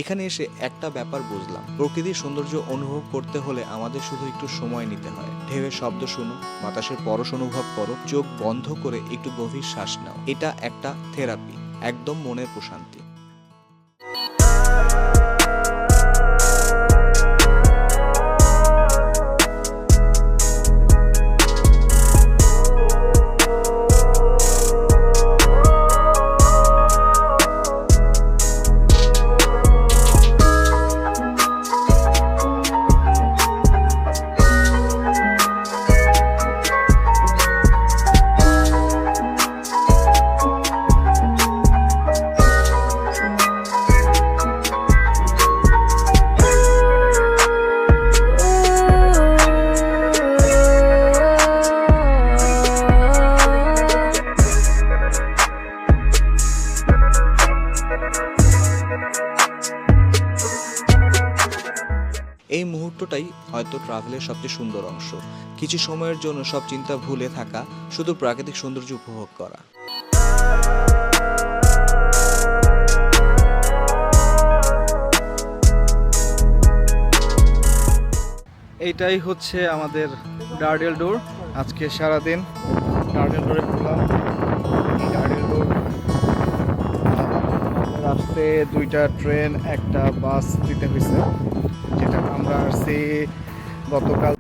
এখানে এসে একটা ব্যাপার বুঝলাম, প্রকৃতির সৌন্দর্য অনুভব করতে হলে আমাদের শুধু একটু সময় নিতে হয়। ঢেউয়ের শব্দ শুনো, বাতাসের পরশ অনুভব করো, চোখ বন্ধ করে একটু গভীর শ্বাস নাও। এটা একটা থেরাপি, একদম মনের প্রশান্তি। এই মুহূর্তটাই হয়তো ট্রাভেলের সবচেয়ে সুন্দর অংশ। কিছু সময়ের জন্য সব চিন্তা ভুলে থাকা, শুধু প্রাকৃতিক সৌন্দর্য উপভোগ করা। এইটাই হচ্ছে আমাদের ডার্ডেল ডোর। আজকে সারাদিন ডার্ডেল ডোরে ঘুরলাম। ডার্ডেল ডোর আসতে 2টা ট্রেন, একটা বাস দিতে হয়েছে, যেটা আমরা আসছি গতকাল